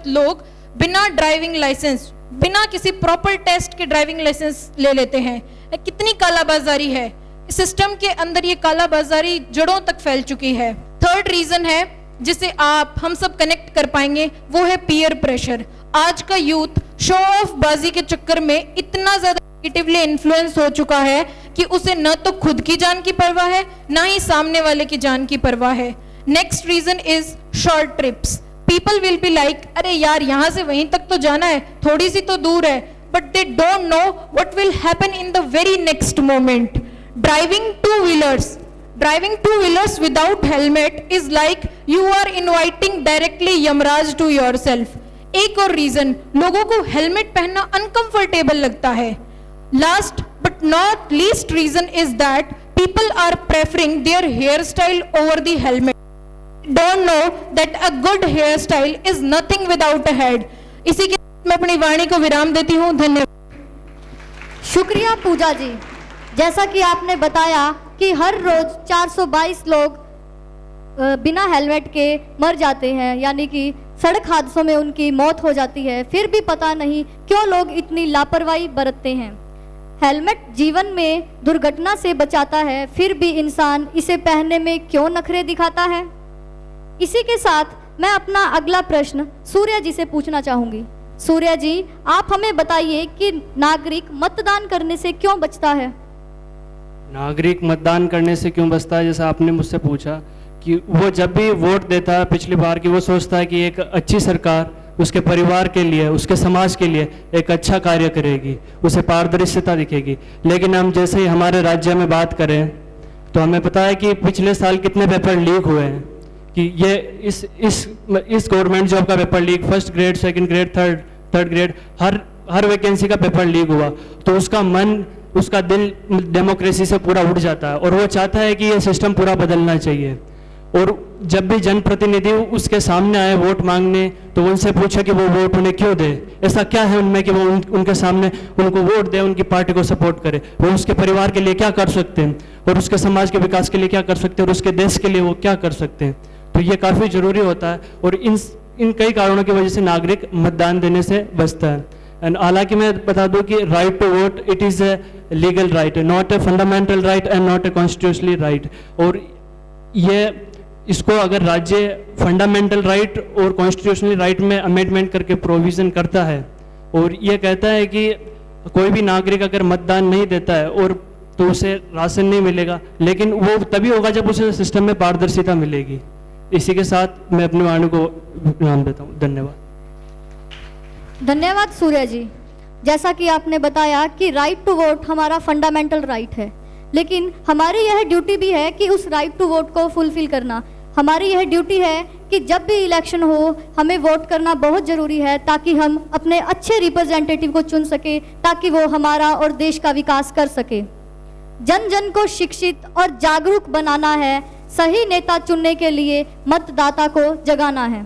लोग बिना ड्राइविंग लाइसेंस, बिना किसी प्रॉपर टेस्ट के ड्राइविंग लाइसेंस ले लेते हैं। कितनी कालाबाजारी है सिस्टम के अंदर, ये कालाबाजारी जड़ों तक फैल चुकी है। थर्ड रीजन है जिसे आप हम सब कनेक्ट कर पाएंगे वो है पीयर प्रेशर। आज का यूथ शो ऑफ बाजी के चक्कर में इतना ज्यादा नेगेटिवली इन्फ्लुएंस हो चुका है कि उसे न तो खुद की जान की परवाह है, ना ही सामने वाले की जान की परवाह है। Next reason is short trips. People will be like, अरे यार यहाँ से वहीं तक तो जाना है, थोड़ी सी तो दूर है, but they don't know what will happen in the very next moment. Driving two wheelers without helmet is like you are inviting directly Yamraj to yourself. एक और रीजन, लोगों को हेलमेट पहनना अनकंफर्टेबल लगता है। Last but not least reason is that people are preferring their hairstyle over the helmet. Don't know that a good hairstyle is nothing without a head. इसी के साथ मैं अपनी वाणी को विराम देती हूँ। धन्यवाद। शुक्रिया पूजा जी। जैसा कि आपने बताया कि हर रोज 422 लोग बिना हेलमेट के मर जाते हैं, यानी कि सड़क हादसों में उनकी मौत हो जाती है, फिर भी पता नहीं क्यों लोग इतनी लापरवाही बरतते हैं। हेलमेट जीवन में दुर्घटना से बचाता है, फिर भी इंसान इसे पहनने में क्यों नखरे दिखाता है। इसी के साथ मैं अपना अगला प्रश्न सूर्या जी से पूछना चाहूंगी। सूर्या जी, आप हमें बताइए कि नागरिक मतदान करने से क्यों बचता है। नागरिक मतदान करने से क्यों बचता है, जैसा आपने मुझसे पूछा कि वो जब भी वोट देता है पिछली बार की, वो सोचता है कि एक अच्छी सरकार उसके परिवार के लिए, उसके समाज के लिए एक अच्छा कार्य करेगी, उसे पारदर्शिता दिखेगी। लेकिन हम जैसे ही हमारे राज्य में बात करें तो हमें पता है कि पिछले साल कितने पेपर लीक हुए हैं, कि ये इस गवर्नमेंट जॉब का paper leak, first grade, second grade, third grade, हर वैकेंसी का पेपर लीक हुआ। तो उसका मन, उसका दिल डेमोक्रेसी से पूरा उठ जाता है और वो चाहता है कि ये सिस्टम पूरा बदलना चाहिए। और जब भी जनप्रतिनिधि उसके सामने आए वोट मांगने, तो उनसे पूछा कि वो वोट उन्हें क्यों दे, ऐसा क्या है उनमें कि वो उनके सामने उनको वोट दे, उनकी पार्टी को सपोर्ट करे। वो उसके परिवार के लिए क्या कर सकते हैं और उसके समाज के विकास के लिए क्या कर सकते हैं और उसके देश के लिए वो क्या कर सकते हैं। तो ये काफ़ी ज़रूरी होता है और इन कई कारणों की वजह से नागरिक मतदान देने से बचता है। एंड हालांकि मैं बता दूं कि right to vote it is a legal right, not a fundamental right and not a constitutionally right. और ये इसको अगर राज्य फंडामेंटल राइट और कॉन्स्टिट्यूशनल राइट में अमेंडमेंट करके प्रोविज़न करता है और ये कहता है कि कोई भी नागरिक अगर मतदान नहीं देता है और तो उसे राशन नहीं मिलेगा, लेकिन वो तभी होगा जब उसे सिस्टम में पारदर्शिता मिलेगी। इसी के साथ मैं अपनी वाणी को विराम देता हूँ। धन्यवाद। धन्यवाद सूर्या जी। जैसा कि आपने बताया कि राइट टू वोट हमारा फंडामेंटल राइट है, लेकिन हमारी यह ड्यूटी भी है कि उस राइट टू वोट को फुलफिल करना। हमारी यह ड्यूटी है कि जब भी इलेक्शन हो हमें वोट करना बहुत ज़रूरी है, ताकि हम अपने अच्छे रिप्रेजेंटेटिव को चुन सके, ताकि वो हमारा और देश का विकास कर सके। जन जन को शिक्षित और जागरूक बनाना है, सही नेता चुनने के लिए मतदाता को जगाना है।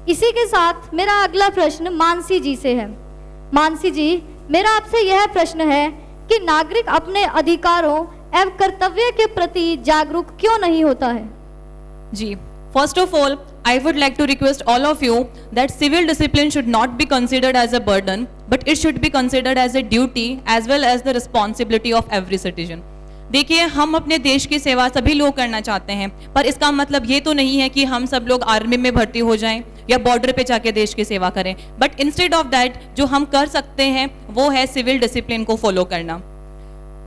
इसी के साथ मेरा अगला प्रश्न मानसी जी से है। मानसी जी, मेरा आपसे यह प्रश्न है कि नागरिक अपने अधिकारों एवं कर्तव्य के प्रति जागरूक क्यों नहीं होता है। जी, first of all, I would like to request all of you that civil discipline should not be considered as a burden, but it should be considered as a duty as well as the responsibility of every citizen. देखिए, हम अपने देश की सेवा सभी लोग करना चाहते हैं, पर इसका मतलब ये तो नहीं है कि हम सब लोग आर्मी में भर्ती हो जाएं या बॉर्डर पे जाके देश की सेवा करें। बट इंस्टेड ऑफ दैट जो हम कर सकते हैं वो है सिविल डिसिप्लिन को फॉलो करना।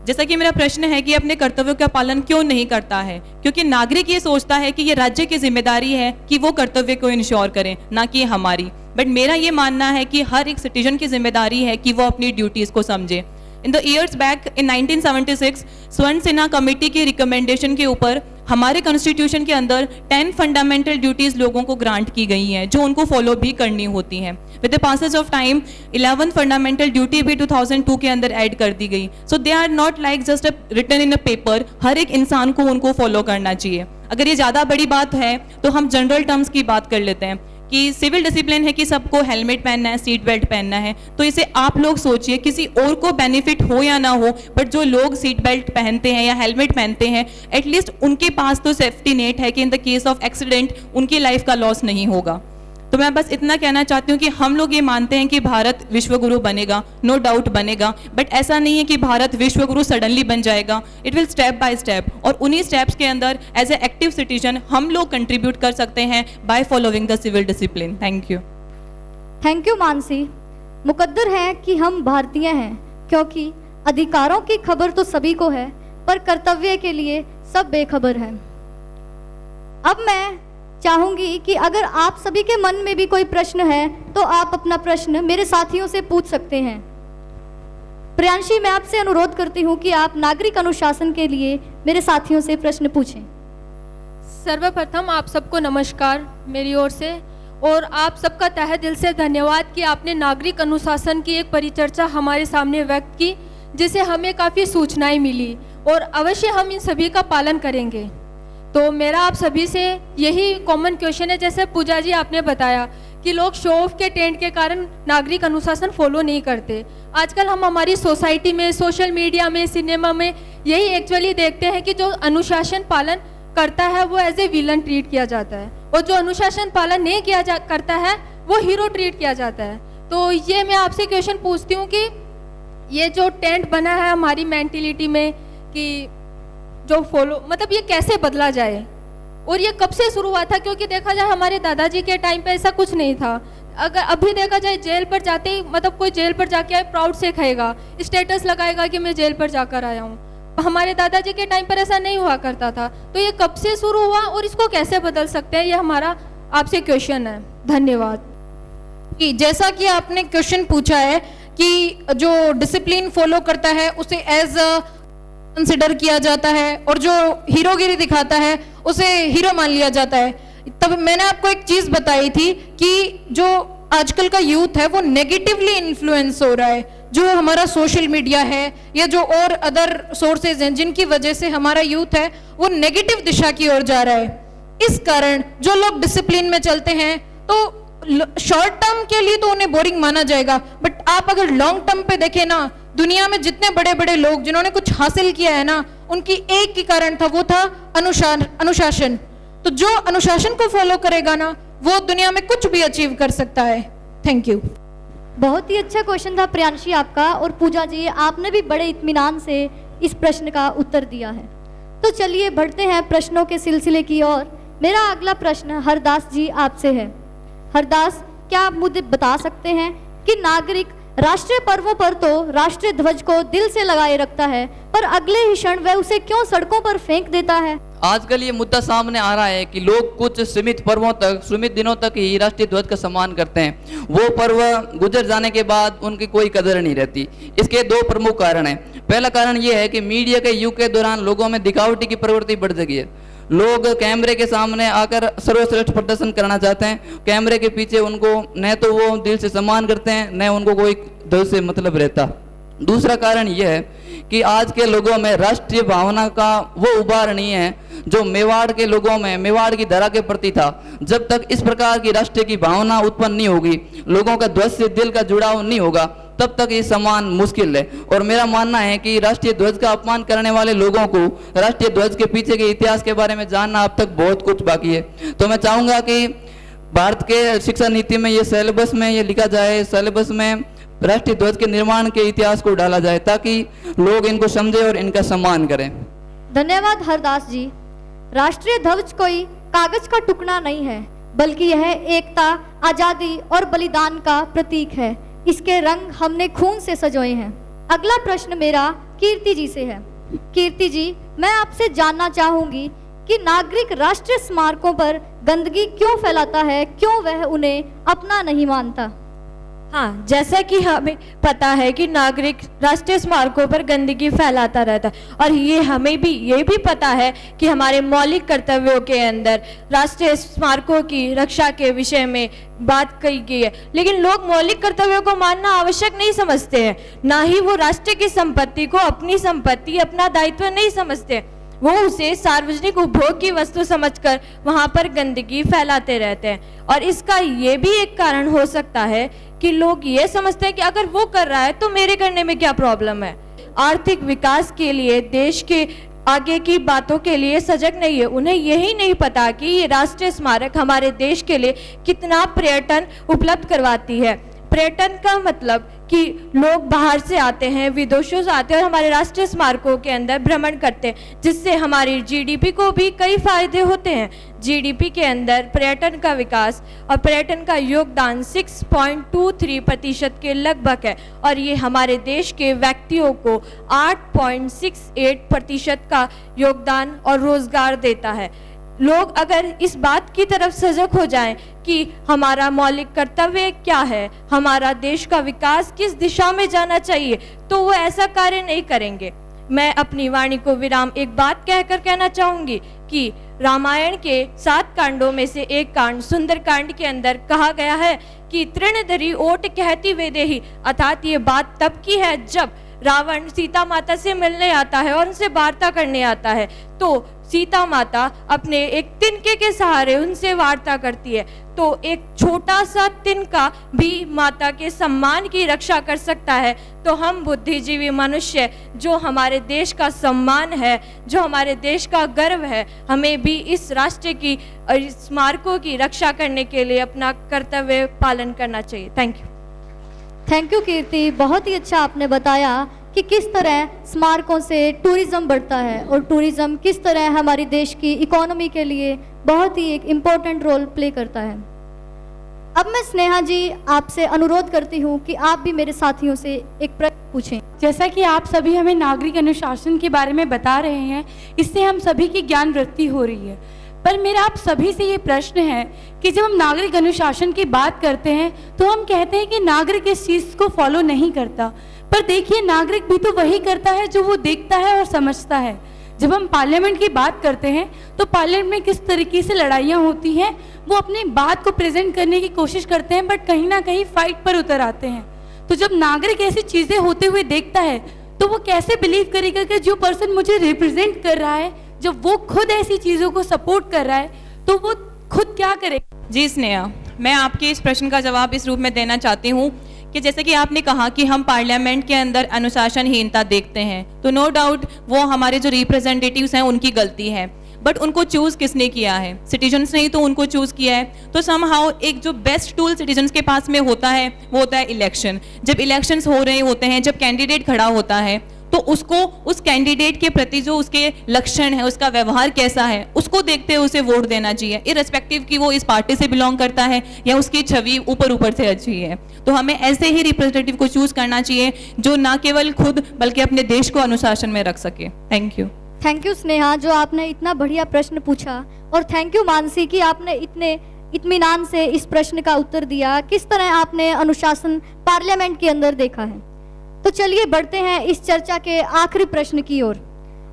जैसा कि मेरा प्रश्न है कि अपने कर्तव्यों का पालन क्यों नहीं करता है, क्योंकि नागरिक ये सोचता है कि ये राज्य की जिम्मेदारी है कि वो कर्तव्य को इंश्योर करें, ना कि हमारी। बट मेरा ये मानना है कि हर एक सिटीजन की जिम्मेदारी है कि वो अपनी ड्यूटीज को समझे। In the years back in 1976 स्वर्ण सिन्हा कमेटी की रिकमेंडेशन के ऊपर हमारे कॉन्स्टिट्यूशन के अंदर 10 फंडामेंटल ड्यूटीज लोगों को ग्रांट की गई हैं जो उनको फॉलो भी करनी होती हैं। With the passage of time 11 fundamental duty भी 2002 के अंदर ऐड कर दी गई। So they are not like just written in a paper, हर एक इंसान को उनको फॉलो करना चाहिए। अगर ये ज़्यादा बड़ी बात है तो हम जनरल टर्म्स की बात कर लेते हैं कि सिविल डिसिप्लिन है कि सबको हेलमेट पहनना है, सीट बेल्ट पहनना है। तो इसे आप लोग सोचिए, किसी और को बेनिफिट हो या ना हो, बट जो लोग सीट बेल्ट पहनते हैं या हेलमेट पहनते हैं, एटलीस्ट उनके पास तो सेफ्टी नेट है कि in the case of accident उनकी लाइफ का लॉस नहीं होगा। तो मैं बस इतना कहना चाहती हूँ कि हम लोग ये मानते हैं कि भारत विश्वगुरु बनेगा, नो डाउट बनेगा, बट ऐसा नहीं है कि भारत विश्वगुरु सडनली बन जाएगा। It will step by step, और उन्हीं स्टेप्स के अंदर एज ए एक्टिव सिटीजन हम लोग कंट्रीब्यूट कर सकते हैं by following the civil discipline. Thank you. Thank you Mansi. मुकद्दर है कि हम भारतीय हैं, क्योंकि अधिकारों की खबर तो सभी को है, पर कर्तव्य के लिए सब बेखबर हैं। अब मैं चाहूंगी कि अगर आप सभी के मन में भी कोई प्रश्न है तो आप अपना प्रश्न मेरे साथियों से पूछ सकते हैं। प्रियांशी, मैं आपसे अनुरोध करती हूं कि आप नागरिक अनुशासन के लिए मेरे साथियों से प्रश्न पूछें। सर्वप्रथम आप सबको नमस्कार मेरी ओर से, और आप सबका तहे दिल से धन्यवाद कि आपने नागरिक अनुशासन की एक परिचर्चा हमारे सामने व्यक्त की, जिससे हमें काफ़ी सूचनाएं मिली और अवश्य हम इन सभी का पालन करेंगे। तो मेरा आप सभी से यही कॉमन क्वेश्चन है, जैसे पूजा जी आपने बताया कि लोग शो ऑफ के टेंट के कारण नागरिक अनुशासन फॉलो नहीं करते। आजकल हम हमारी सोसाइटी में, सोशल मीडिया में, सिनेमा में यही एक्चुअली देखते हैं कि जो अनुशासन पालन करता है वो एज ए विलन ट्रीट किया जाता है, और जो अनुशासन पालन नहीं करता है वो हीरो ट्रीट किया जाता है। तो ये मैं आपसे क्वेश्चन पूछती हूँ कि ये जो टेंट बना है हमारी मेंटिलिटी में कि जो फॉलो, मतलब ये कैसे बदला जाए, और ये कब से शुरू हुआ था? क्योंकि देखा जाए हमारे दादाजी के टाइम पे ऐसा कुछ नहीं था। अगर अभी देखा जाए जेल पर जाते ही, मतलब कोई जेल पर जाके आए प्राउड से कहेगा, स्टेटस लगाएगा कि मैं जेल पर जाकर आया हूँ। हमारे दादाजी के टाइम पर ऐसा नहीं हुआ करता था। तो ये कब से शुरू हुआ और इसको कैसे बदल सकते हैं, ये हमारा आपसे क्वेश्चन है। धन्यवाद। कि जैसा कि आपने क्वेश्चन पूछा है कि जो डिसिप्लिन फॉलो करता है उसे एज कंसिडर किया जाता है, और जो हीरोगिरी दिखाता है उसे हीरो मान लिया जाता है। तब मैंने आपको एक चीज बताई थी कि जो आजकल का यूथ है वो नेगेटिवली इन्फ्लुएंस हो रहा है। जो हमारा सोशल मीडिया है या जो और अदर सोर्सेज हैं जिनकी वजह से हमारा यूथ है वो नेगेटिव दिशा की ओर जा रहा है। इस कारण जो लोग डिसिप्लिन में चलते हैं तो शॉर्ट टर्म के लिए तो उन्हें बोरिंग माना जाएगा, बट आप अगर लॉन्ग टर्म पे देखें ना, दुनिया में जितने बड़े बड़े लोग जिन्होंने कुछ हासिल किया है ना, उनकी एक ही कारण था, वो था अनुशासन। तो जो अनुशासन को फॉलो करेगा ना वो दुनिया में कुछ भी अचीव कर सकता है। Thank you. बहुत ही अच्छा क्वेश्चन था प्रियांशी आपका, और पूजा जी आपने भी बड़े इत्मीनान से इस प्रश्न का उत्तर दिया है। तो चलिए बढ़ते हैं प्रश्नों के सिलसिले की ओर। मेरा अगला प्रश्न हरदास जी आपसे है। हरदास, क्या आप मुझे बता सकते हैं कि नागरिक राष्ट्रीय पर्वों पर तो राष्ट्रीय ध्वज को दिल से लगाए रखता है, पर अगले ही क्षण वह उसे क्यों सड़कों पर फेंक देता है? आजकल ये मुद्दा सामने आ रहा है कि लोग कुछ सीमित पर्वों तक, सीमित दिनों तक ही राष्ट्रीय ध्वज का सम्मान करते हैं। वो पर्व गुजर जाने के बाद उनकी कोई कदर नहीं रहती। इसके दो प्रमुख कारण हैं। पहला कारण ये है कि मीडिया के युग के दौरान लोगों में दिखावटी की प्रवृत्ति बढ़ गई है। लोग कैमरे के सामने आकर सर्वश्रेष्ठ प्रदर्शन करना चाहते हैं। कैमरे के पीछे उनको न तो वो दिल से सम्मान करते हैं, न उनको कोई ध्वज से मतलब रहता। दूसरा कारण यह है कि आज के लोगों में राष्ट्रीय भावना का वो उभार नहीं है जो मेवाड़ के लोगों में, मेवाड़ की धरा के प्रति था। जब तक इस प्रकार की राष्ट्रीय की भावना उत्पन्न नहीं होगी, लोगों का ध्वज से दिल का जुड़ाव नहीं होगा, तब तक ये सम्मान मुश्किल है। और मेरा मानना है कि राष्ट्रीय ध्वज का अपमान करने वाले लोगों को राष्ट्रीय ध्वज के पीछे के इतिहास के बारे में जानना अब तक बहुत कुछ बाकी है। तो मैं चाहूँगा कि भारत के शिक्षा नीति में ये सिलेबस में ये लिखा जाए, सिलेबस में राष्ट्रीय ध्वज के निर्माण के इतिहास को डाला जाए ताकि लोग इनको समझे और इनका सम्मान करें। धन्यवाद हरदास जी। राष्ट्रीय ध्वज कोई कागज का टुकड़ा नहीं है, बल्कि यह एकता, आजादी और बलिदान का प्रतीक है। इसके रंग हमने खून से सजोए हैं। अगला प्रश्न मेरा कीर्ति जी से है। कीर्ति जी, मैं आपसे जानना चाहूंगी कि नागरिक राष्ट्रीय स्मारकों पर गंदगी क्यों फैलाता है, क्यों वह उन्हें अपना नहीं मानता? हाँ, जैसा कि हमें पता है कि नागरिक राष्ट्रीय स्मारकों पर गंदगी फैलाता रहता है, और ये भी पता है कि हमारे मौलिक कर्तव्यों के अंदर राष्ट्रीय स्मारकों की रक्षा के विषय में बात कही गई है। लेकिन लोग मौलिक कर्तव्यों को मानना आवश्यक नहीं समझते हैं, ना ही वो राष्ट्र की संपत्ति को अपनी संपत्ति, अपना दायित्व नहीं समझते। वो उसे सार्वजनिक उपभोग की वस्तु समझकर वहां पर गंदगी फैलाते रहते हैं। और इसका ये भी एक कारण हो सकता है कि लोग ये समझते हैं कि अगर वो कर रहा है तो मेरे करने में क्या प्रॉब्लम है। आर्थिक विकास के लिए, देश के आगे की बातों के लिए सजग नहीं है। उन्हें यही नहीं पता कि ये राष्ट्रीय स्मारक हमारे देश के लिए कितना पर्यटन उपलब्ध करवाती है। पर्यटन का मतलब कि लोग बाहर से आते हैं, विदेशों से आते हैं और हमारे राष्ट्रीय स्मारकों के अंदर भ्रमण करते हैं, जिससे हमारी जीडीपी को भी कई फायदे होते हैं। जीडीपी के अंदर पर्यटन का विकास और पर्यटन का योगदान 6.23% के लगभग है और ये हमारे देश के व्यक्तियों को 8.68% का योगदान और रोजगार देता है। लोग अगर इस बात की तरफ सजग हो जाएं कि हमारा मौलिक कर्तव्य क्या है, हमारा देश का विकास किस दिशा में जाना चाहिए, तो वो ऐसा कार्य नहीं करेंगे। मैं अपनी वाणी को विराम एक बात कहकर कहना चाहूंगी कि रामायण के 7 कांडों में से एक कांड सुंदर कांड के अंदर कहा गया है कि तृणधरी ओट कहती वेदेही, अर्थात ये बात तब की है जब रावण सीता माता से मिलने आता है और उनसे वार्ता करने आता है, तो सीता माता अपने एक तिनके के सहारे उनसे वार्ता करती है। तो एक छोटा सा तिनका भी माता के सम्मान की रक्षा कर सकता है। तो हम बुद्धिजीवी मनुष्य, जो हमारे देश का सम्मान है, जो हमारे देश का गर्व है, हमें भी इस राष्ट्र की और स्मारकों की रक्षा करने के लिए अपना कर्तव्य पालन करना चाहिए। Thank you. थैंक यू कीर्ति, बहुत ही अच्छा आपने बताया कि किस तरह स्मारकों से टूरिज्म बढ़ता है और टूरिज्म किस तरह हमारी देश की इकोनॉमी के लिए बहुत ही एक इम्पोर्टेंट रोल प्ले करता है। अब मैं स्नेहा जी आपसे अनुरोध करती हूँ कि आप भी मेरे साथियों से एक प्रश्न पूछें। जैसा कि आप सभी हमें नागरिक अनुशासन के बारे में बता रहे हैं, इससे हम सभी की ज्ञान वृद्धि हो रही है, पर मेरा आप सभी से ये प्रश्न है कि जब हम नागरिक अनुशासन की बात करते हैं तो हम कहते हैं कि नागरिक इस चीज़ को फॉलो नहीं करता, पर देखिए नागरिक भी तो वही करता है जो वो देखता है और समझता है। जब हम पार्लियामेंट की बात करते हैं तो पार्लियामेंट में किस तरीके से लड़ाइयाँ होती हैं, वो अपनी बात को प्रेजेंट करने की कोशिश करते हैं, बट कहीं ना कहीं फाइट पर उतर आते हैं। तो जब नागरिक ऐसी चीज़ें होते हुए देखता है तो वो कैसे बिलीव करेगा कि जो पर्सन मुझे रिप्रेजेंट कर रहा है, जब वो खुद ऐसी चीज़ों को सपोर्ट कर रहा है तो वो खुद क्या करेगा। जी स्नेहा, मैं आपके इस प्रश्न का जवाब इस रूप में देना चाहती हूँ कि जैसे कि आपने कहा कि हम पार्लियामेंट के अंदर अनुशासनहीनता देखते हैं, तो नो डाउट वो हमारे जो रिप्रेजेंटेटिव्स हैं उनकी गलती है, बट उनको चूज किसने किया है? सिटीजन्स ने ही तो उनको चूज किया है। तो समहाउ एक जो बेस्ट टूल सिटीजन्स के पास में होता है वो होता है इलेक्शन। जब इलेक्शंस हो रहे होते हैं, जब कैंडिडेट खड़ा होता है, तो उसको उस कैंडिडेट के प्रति जो उसके लक्षण है, उसका व्यवहार कैसा है, उसको देखते हुए उसे वोट देना चाहिए, इररिस्पेक्टिव कि वो इस पार्टी से बिलोंग करता है या उसकी छवि ऊपर ऊपर से अच्छी है। तो हमें ऐसे ही रिप्रेजेंटेटिव को चूज करना चाहिए जो ना केवल खुद बल्कि अपने देश को अनुशासन में रख सके। Thank you. Thank you Sneha, जो आपने इतना बढ़िया प्रश्न पूछा, और थैंक यू मानसी कि आपने इतने इत्मीनान से इस प्रश्न का उत्तर दिया। किस तरह आपने अनुशासन पार्लियामेंट के अंदर देखा है। तो चलिए बढ़ते हैं इस चर्चा के आखिरी प्रश्न की ओर।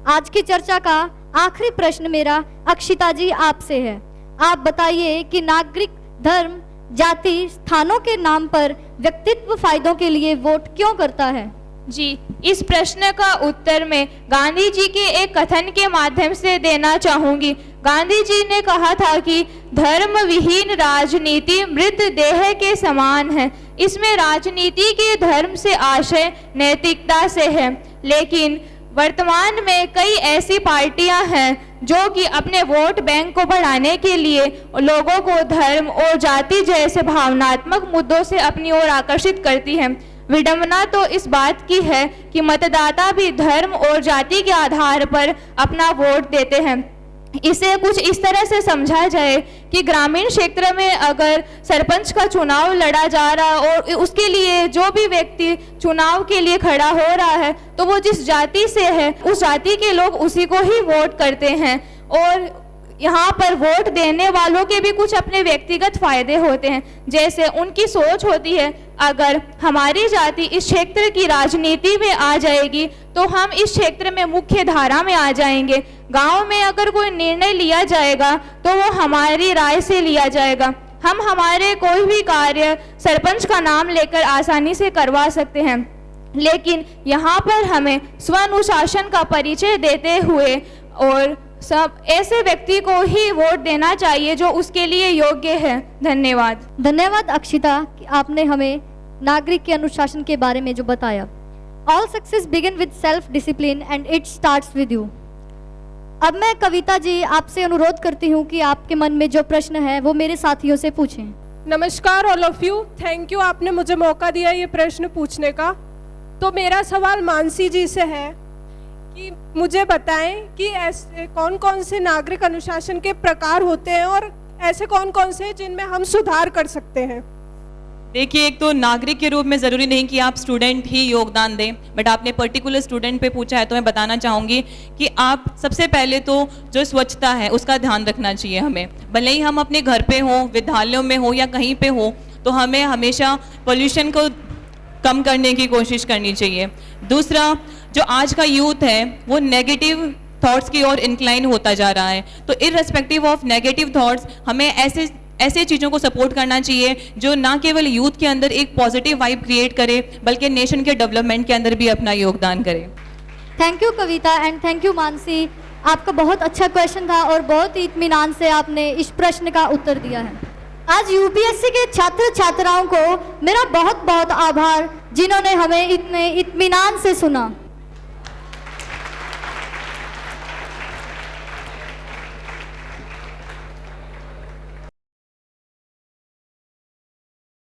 आज की चर्चा का आखिरी प्रश्न मेरा अक्षिता जी आपसे है। आप बताइए कि नागरिक धर्म, जाति, स्थानों के नाम पर व्यक्तित्व फायदों के लिए वोट क्यों करता है? जी, इस प्रश्न का उत्तर मैं गांधी जी के एक कथन के माध्यम से देना चाहूंगी। गांधी जी ने कहा था कि धर्म विहीन राजनीति मृत देह के समान है। इसमें राजनीति के धर्म से आशय नैतिकता से है, लेकिन वर्तमान में कई ऐसी पार्टियां हैं जो कि अपने वोट बैंक को बढ़ाने के लिए लोगों को धर्म और जाति जैसे भावनात्मक मुद्दों से अपनी ओर आकर्षित करती हैं। विडंबना तो इस बात की है कि मतदाता भी धर्म और जाति के आधार पर अपना वोट देते हैं। इसे कुछ इस तरह से समझा जाए कि ग्रामीण क्षेत्र में अगर सरपंच का चुनाव लड़ा जा रहा और उसके लिए जो भी व्यक्ति चुनाव के लिए खड़ा हो रहा है, तो वो जिस जाति से है उस जाति के लोग उसी को ही वोट करते हैं। और यहाँ पर वोट देने वालों के भी कुछ अपने व्यक्तिगत फायदे होते हैं। जैसे उनकी सोच होती है, अगर हमारी जाति इस क्षेत्र की राजनीति में आ जाएगी तो हम इस क्षेत्र में मुख्य धारा में आ जाएंगे। गांव में अगर कोई निर्णय लिया जाएगा तो वो हमारी राय से लिया जाएगा। हम हमारे कोई भी कार्य सरपंच का नाम लेकर आसानी से करवा सकते हैं। लेकिन यहाँ पर हमें स्वानुशासन का परिचय देते हुए और सब ऐसे व्यक्ति को ही वोट देना चाहिए जो उसके लिए योग्य है। धन्यवाद। धन्यवाद अक्षिता कि आपने हमें नागरिक के अनुशासन के बारे में जो बताया। All success begin with self discipline and it starts with you. अब मैं कविता जी आपसे अनुरोध करती हूँ कि आपके मन में जो प्रश्न है वो मेरे साथियों से पूछें। नमस्कार all of you, thank you आपने मुझे मौका दिया ये प्रश्न पूछने का। तो मेरा सवाल मानसी जी से है कि मुझे बताएं कि ऐसे कौन कौन से नागरिक अनुशासन के प्रकार होते हैं और ऐसे कौन कौन से जिनमें हम सुधार कर सकते हैं। देखिए, एक तो नागरिक के रूप में ज़रूरी नहीं कि आप स्टूडेंट ही योगदान दें, बट आपने पर्टिकुलर स्टूडेंट पे पूछा है तो मैं बताना चाहूँगी कि आप सबसे पहले तो जो स्वच्छता है उसका ध्यान रखना चाहिए हमें। भले ही हम अपने घर पे हों, विद्यालयों में हो या कहीं पे हो, तो हमें हमेशा पोल्यूशन को कम करने की कोशिश करनी चाहिए। दूसरा, जो आज का यूथ है वो नेगेटिव थॉट्स की ओर इंक्लाइन होता जा रहा है, तो इररेस्पेक्टिव ऑफ नेगेटिव थॉट्स हमें ऐसे चीज़ों को सपोर्ट करना चाहिए जो ना केवल यूथ के अंदर एक पॉजिटिव वाइब क्रिएट करे बल्कि नेशन के डेवलपमेंट के अंदर भी अपना योगदान करे। Thank you Kavita and thank you Mansi. आपका बहुत अच्छा क्वेश्चन था और बहुत ही इत्मीनान से आपने इस प्रश्न का उत्तर दिया है। आज यूपीएससी के छात्र छात्राओं को मेरा बहुत बहुत आभार जिन्होंने हमें इतने इत्मीनान से सुना।